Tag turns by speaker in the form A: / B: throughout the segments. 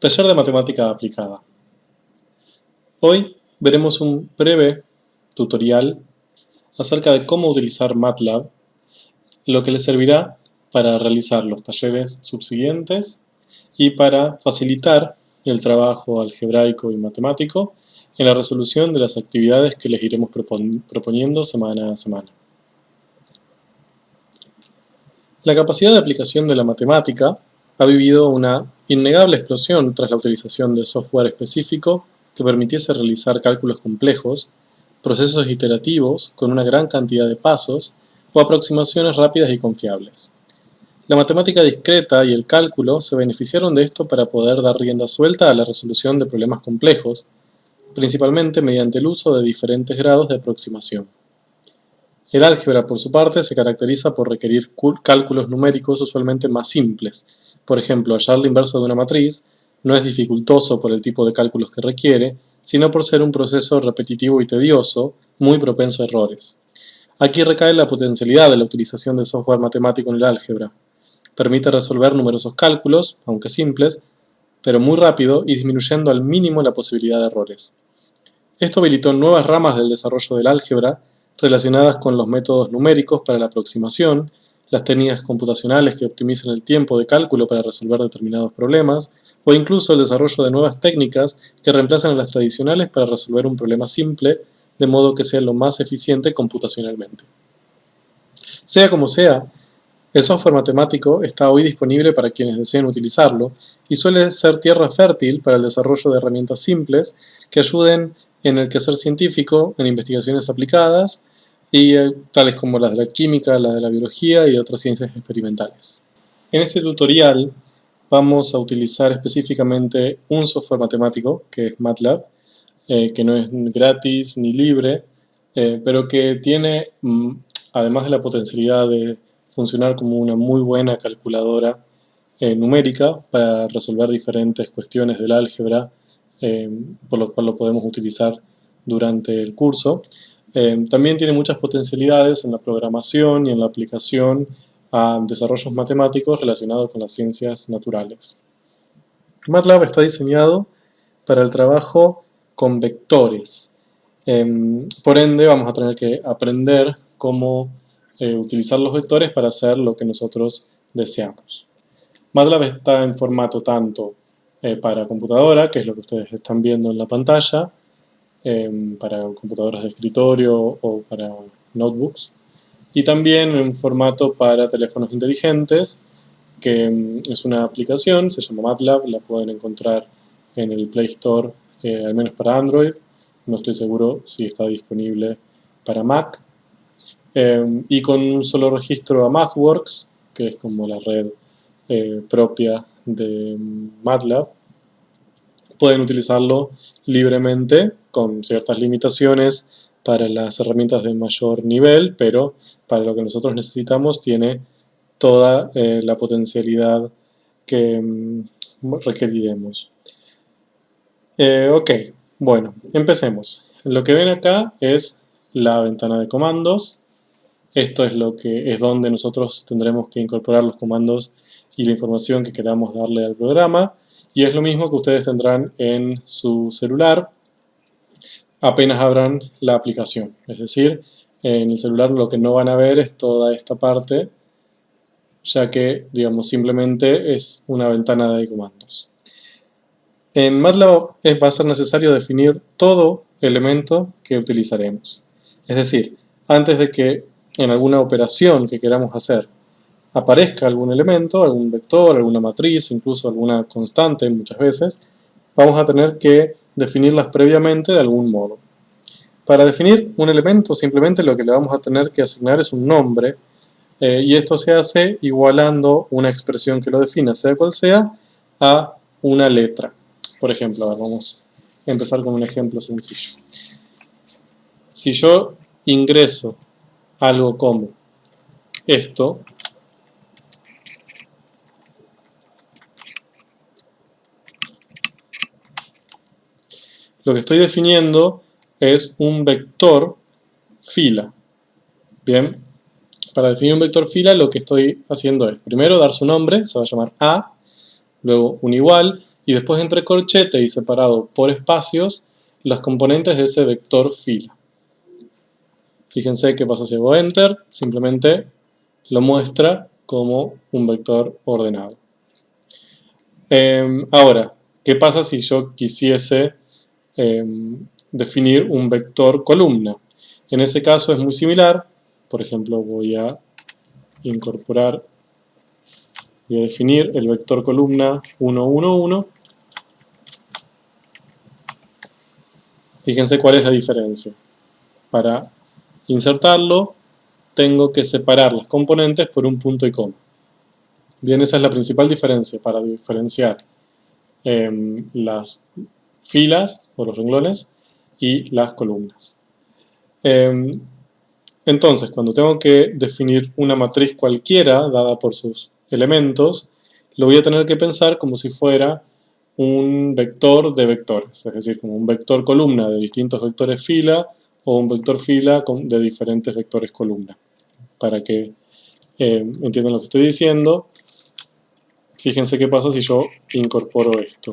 A: Taller de Matemática Aplicada. Hoy veremos un breve tutorial acerca de cómo utilizar MATLAB, lo que les servirá para realizar los talleres subsiguientes y para facilitar el trabajo algebraico y matemático en la resolución de las actividades que les iremos proponiendo semana a semana. La capacidad de aplicación de la matemática ha vivido una innegable explosión tras la utilización de software específico que permitiese realizar cálculos complejos, procesos iterativos con una gran cantidad de pasos o aproximaciones rápidas y confiables. La matemática discreta y el cálculo se beneficiaron de esto para poder dar rienda suelta a la resolución de problemas complejos, principalmente mediante el uso de diferentes grados de aproximación. El álgebra, por su parte, se caracteriza por requerir cálculos numéricos usualmente más simples. Por ejemplo, hallar la inversa de una matriz no es dificultoso por el tipo de cálculos que requiere, sino por ser un proceso repetitivo y tedioso, muy propenso a errores. Aquí recae la potencialidad de la utilización de software matemático en el álgebra. Permite resolver numerosos cálculos, aunque simples, pero muy rápido y disminuyendo al mínimo la posibilidad de errores. Esto habilitó nuevas ramas del desarrollo del álgebra relacionadas con los métodos numéricos para la aproximación, las técnicas computacionales que optimizan el tiempo de cálculo para resolver determinados problemas, o incluso el desarrollo de nuevas técnicas que reemplazan a las tradicionales para resolver un problema simple, de modo que sea lo más eficiente computacionalmente. Sea como sea, el software matemático está hoy disponible para quienes deseen utilizarlo y suele ser tierra fértil para el desarrollo de herramientas simples que ayuden en el quehacer científico, en investigaciones aplicadas, y tales como las de la química, las de la biología y otras ciencias experimentales. En este tutorial vamos a utilizar específicamente un software matemático, que es MATLAB, que no es gratis ni libre, pero que tiene, además de la potencialidad de funcionar como una muy buena calculadora numérica para resolver diferentes cuestiones del álgebra, por lo cual lo podemos utilizar durante el curso. También tiene muchas potencialidades en la programación y en la aplicación a desarrollos matemáticos relacionados con las ciencias naturales. MATLAB está diseñado para el trabajo con vectores. Por ende, vamos a tener que aprender cómo utilizar los vectores para hacer lo que nosotros deseamos. MATLAB está en formato tanto para computadora, que es lo que ustedes están viendo en la pantalla, para computadoras de escritorio o para notebooks, y también en un formato para teléfonos inteligentes, que es una aplicación, se llama MATLAB, la pueden encontrar en el Play Store, al menos para Android, no estoy seguro si está disponible para Mac, y con un solo registro a MathWorks, que es como la red propia de MATLAB, pueden utilizarlo libremente con ciertas limitaciones para las herramientas de mayor nivel, pero para lo que nosotros necesitamos tiene toda la potencialidad que requeriremos. Ok, bueno, empecemos. Lo que ven acá es la ventana de comandos. Esto es donde nosotros tendremos que incorporar los comandos y la información que queramos darle al programa, y es lo mismo que ustedes tendrán en su celular apenas abran la aplicación. Es decir, en el celular lo que no van a ver es toda esta parte, ya que, digamos, simplemente es una ventana de comandos. En MATLAB va a ser necesario definir todo elemento que utilizaremos. Es decir, antes de que en alguna operación que queramos hacer aparezca algún elemento, algún vector, alguna matriz, incluso alguna constante muchas veces, vamos a tener que definirlas previamente de algún modo. Para definir un elemento simplemente lo que le vamos a tener que asignar es un nombre, y esto se hace igualando una expresión que lo defina, sea cual sea, a una letra. Por ejemplo, vamos a empezar con un ejemplo sencillo. Si yo ingreso algo como esto, lo que estoy definiendo es un vector fila. Bien, para definir un vector fila lo que estoy haciendo es primero dar su nombre, se va a llamar A, luego un igual, y después entre corchete y separado por espacios los componentes de ese vector fila. Fíjense qué pasa si hago Enter, simplemente lo muestra como un vector ordenado. Ahora, ¿qué pasa si yo quisiese definir un vector columna? En ese caso es muy similar. Por ejemplo, voy a definir el vector columna 1, 1, 1. Fíjense cuál es la diferencia. Para insertarlo, tengo que separar las componentes por un punto y coma. Bien, esa es la principal diferencia para diferenciar las filas o los renglones y las columnas. Entonces, cuando tengo que definir una matriz cualquiera dada por sus elementos, lo voy a tener que pensar como si fuera un vector de vectores, es decir, como un vector columna de distintos vectores fila o un vector fila de diferentes vectores columna. Para que entiendan lo que estoy diciendo, fíjense qué pasa si yo incorporo esto.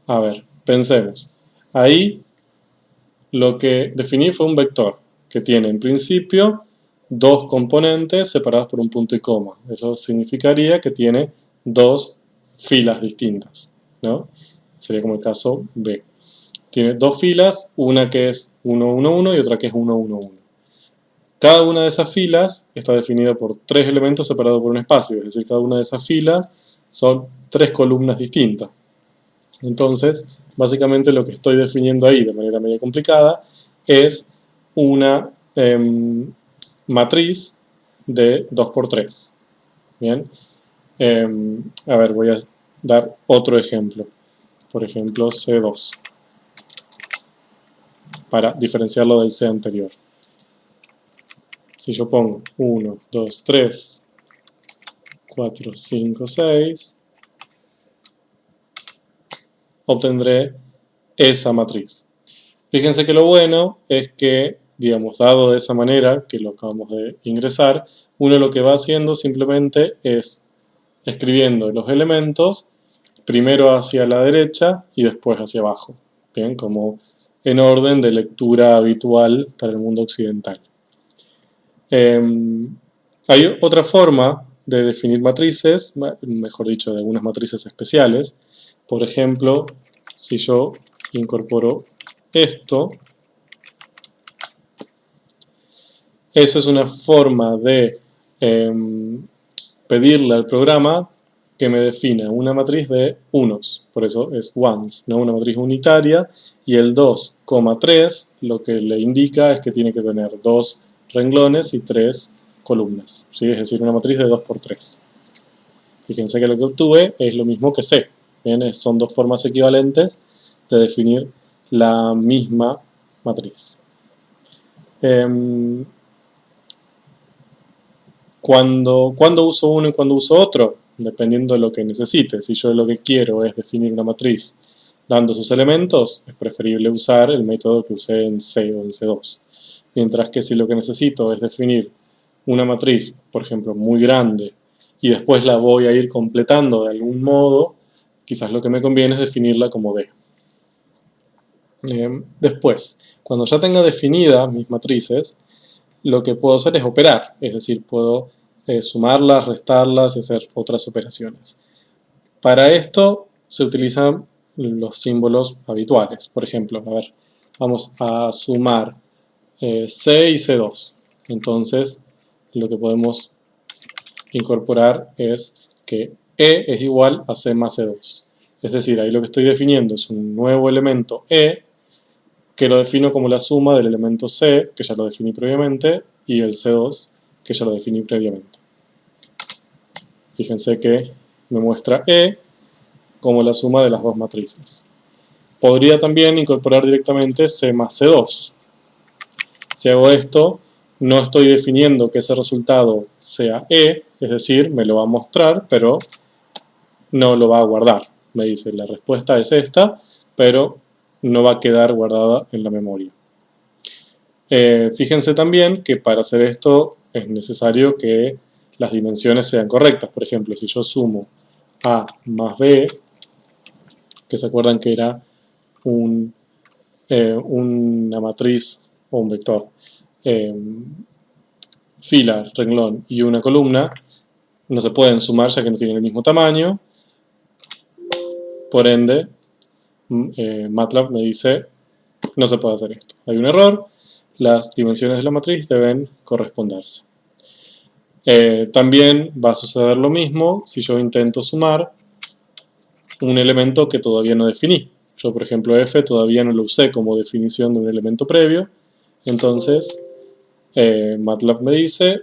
A: A ver, pensemos. Ahí lo que definí fue un vector que tiene en principio dos componentes separados por un punto y coma. Eso significaría que tiene dos filas distintas, ¿no? Sería como el caso B. Tiene dos filas, una que es 1, 1, 1 y otra que es 1, 1, 1. Cada una de esas filas está definida por tres elementos separados por un espacio, es decir, cada una de esas filas son tres columnas distintas. Entonces, básicamente lo que estoy definiendo ahí de manera medio complicada es una matriz de 2×3. Bien. A ver, voy a dar otro ejemplo. Por ejemplo, C2. Para diferenciarlo del C anterior. Si yo pongo 1, 2, 3, 4, 5, 6, obtendré esa matriz. Fíjense que lo bueno es que, digamos, dado de esa manera, que lo acabamos de ingresar, uno lo que va haciendo simplemente es escribiendo los elementos primero hacia la derecha y después hacia abajo. Bien, como en orden de lectura habitual para el mundo occidental. Hay otra forma de definir matrices, mejor dicho, de algunas matrices especiales. Por ejemplo, si yo incorporo esto, eso es una forma de pedirle al programa que me defina una matriz de unos, por eso es ones, ¿no? Una matriz unitaria, y el 2,3 lo que le indica es que tiene que tener 2 renglones y 3 columnas, ¿sí? Es decir, una matriz de 2×3. Fíjense que lo que obtuve es lo mismo que C. ¿Bien? Son dos formas equivalentes de definir la misma matriz. ¿Cuándo uso uno y cuándo uso otro? Dependiendo de lo que necesite. Si yo lo que quiero es definir una matriz dando sus elementos, es preferible usar el método que usé en C o en C2. Mientras que si lo que necesito es definir una matriz, por ejemplo, muy grande, y después la voy a ir completando de algún modo, quizás lo que me conviene es definirla como D. Después, cuando ya tenga definidas mis matrices, lo que puedo hacer es operar, es decir, puedo sumarlas, restarlas y hacer otras operaciones. Para esto se utilizan los símbolos habituales. Por ejemplo, a ver, vamos a sumar C y C2. Entonces, lo que podemos incorporar es que E es igual a C más C2. Es decir, ahí lo que estoy definiendo es un nuevo elemento E, que lo defino como la suma del elemento C, que ya lo definí previamente, y el C2, que ya lo definí previamente. Fíjense que me muestra E como la suma de las dos matrices. Podría también incorporar directamente C más C2. Si hago esto, no estoy definiendo que ese resultado sea E, es decir, me lo va a mostrar, pero no lo va a guardar. Me dice, la respuesta es esta, pero no va a quedar guardada en la memoria. Fíjense también que para hacer esto es necesario que las dimensiones sean correctas. Por ejemplo, si yo sumo A más B, que se acuerdan que era una matriz o un vector, fila, renglón y una columna, no se pueden sumar ya que no tienen el mismo tamaño. Por ende, MATLAB me dice, no se puede hacer esto. Hay un error, las dimensiones de la matriz deben corresponderse. También va a suceder lo mismo si yo intento sumar un elemento que todavía no definí. Yo, por ejemplo, f todavía no lo usé como definición de un elemento previo. Entonces, MATLAB me dice,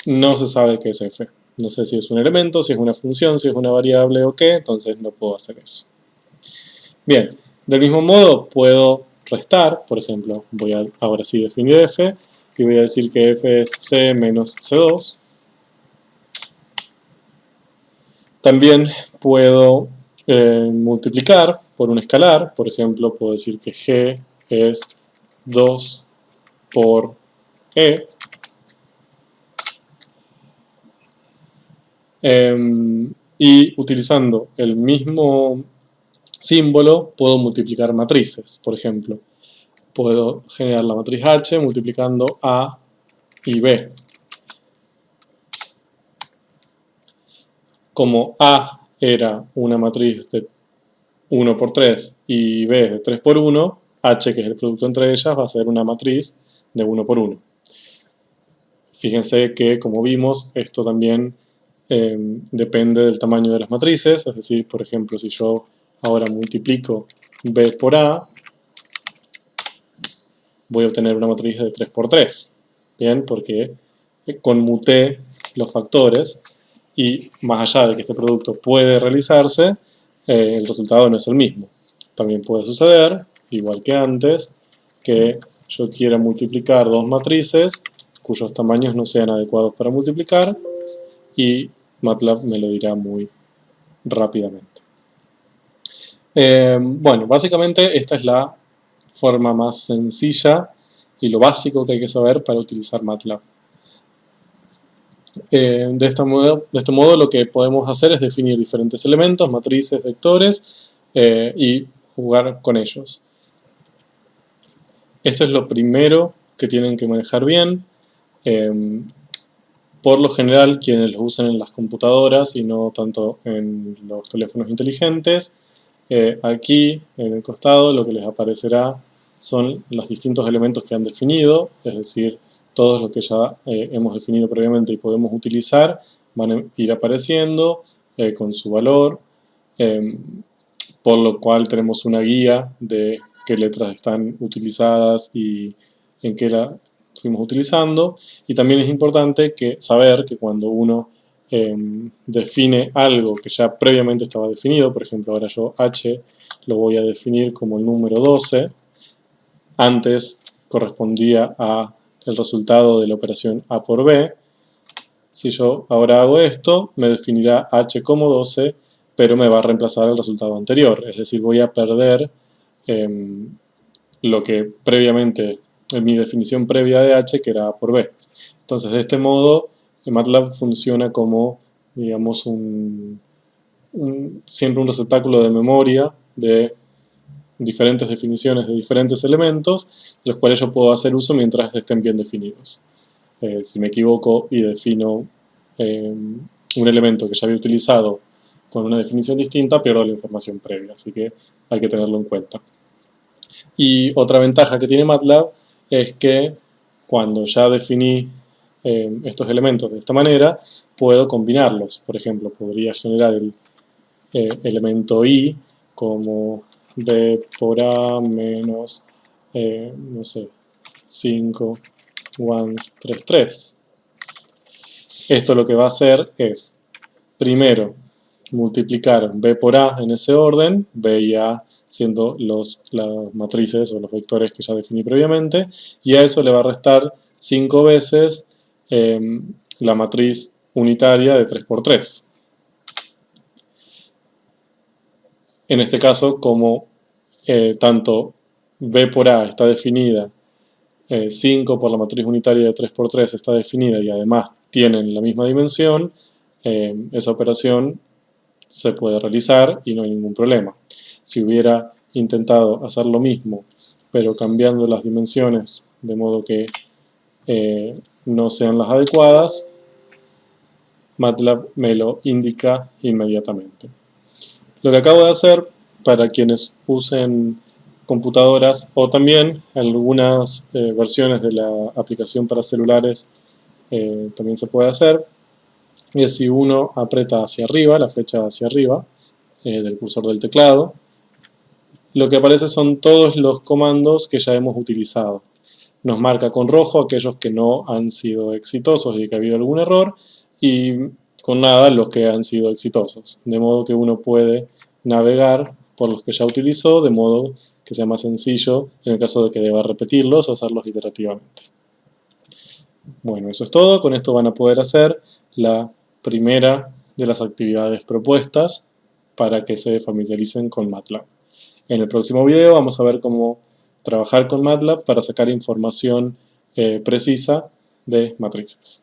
A: no se sabe qué es f. No sé si es un elemento, si es una función, si es una variable o qué, entonces no puedo hacer eso. Bien, del mismo modo puedo restar, por ejemplo, voy a ahora sí definir f, y voy a decir que f es c menos c2. También puedo multiplicar por un escalar, por ejemplo, puedo decir que g es 2 por e. Y utilizando el mismo símbolo puedo multiplicar matrices. Por ejemplo, puedo generar la matriz H multiplicando A y B. Como A era una matriz de 1 por 3 y B de 3 por 1, H, que es el producto entre ellas, va a ser una matriz de 1 por 1. Fíjense que, como vimos, esto también depende del tamaño de las matrices. Es decir, por ejemplo, si yo ahora multiplico B por A, voy a obtener una matriz de 3 por 3. Bien, porque conmuté los factores y más allá de que este producto puede realizarse, el resultado no es el mismo. También puede suceder, igual que antes, que yo quiera multiplicar dos matrices cuyos tamaños no sean adecuados para multiplicar y MATLAB me lo dirá muy rápidamente. Bueno, básicamente esta es la forma más sencilla y lo básico que hay que saber para utilizar MATLAB. De este modo lo que podemos hacer es definir diferentes elementos, matrices, vectores y jugar con ellos. Esto es lo primero que tienen que manejar bien. Por lo general, quienes lo usan en las computadoras y no tanto en los teléfonos inteligentes, aquí en el costado lo que les aparecerá son los distintos elementos que han definido, es decir, todos los que ya hemos definido previamente y podemos utilizar van a ir apareciendo con su valor, por lo cual tenemos una guía de qué letras están utilizadas y en qué la fuimos utilizando. Y también es importante saber que cuando uno define algo que ya previamente estaba definido, por ejemplo ahora yo h lo voy a definir como el número 12, antes correspondía a el resultado de la operación A por B. Si yo ahora hago esto, me definirá h como 12, pero me va a reemplazar el resultado anterior, es decir, voy a perder lo que previamente, en mi definición previa de h, que era A por B. Entonces, de este modo, MATLAB funciona como, digamos, siempre un receptáculo de memoria de diferentes definiciones de diferentes elementos, de los cuales yo puedo hacer uso mientras estén bien definidos. Si me equivoco y defino un elemento que ya había utilizado con una definición distinta, pierdo la información previa, así que hay que tenerlo en cuenta. Y otra ventaja que tiene MATLAB es que cuando ya definí estos elementos de esta manera, puedo combinarlos. Por ejemplo, podría generar el elemento i como b por a menos, no sé, 5 ones 3, 3. Esto lo que va a hacer es, primero, multiplicar b por a en ese orden, b y a siendo las matrices o los vectores que ya definí previamente, y a eso le va a restar 5 veces la matriz unitaria de 3 por 3. En este caso, como tanto b por a está definida 5 por la matriz unitaria de 3×3 está definida y además tienen la misma dimensión, esa operación se puede realizar y no hay ningún problema. Si hubiera intentado hacer lo mismo, pero cambiando las dimensiones de modo que no sean las adecuadas, MATLAB me lo indica inmediatamente. Lo que acabo de hacer, para quienes usen computadoras o también algunas versiones de la aplicación para celulares también se puede hacer, es si uno aprieta hacia arriba, la flecha hacia arriba del cursor del teclado, lo que aparece son todos los comandos que ya hemos utilizado. Nos marca con rojo aquellos que no han sido exitosos y que ha habido algún error, y con nada los que han sido exitosos. De modo que uno puede navegar por los que ya utilizó, de modo que sea más sencillo en el caso de que deba repetirlos o hacerlos iterativamente. Bueno, eso es todo. Con esto van a poder hacer la primera de las actividades propuestas para que se familiaricen con MATLAB. En el próximo video vamos a ver cómo trabajar con MATLAB para sacar información precisa de matrices.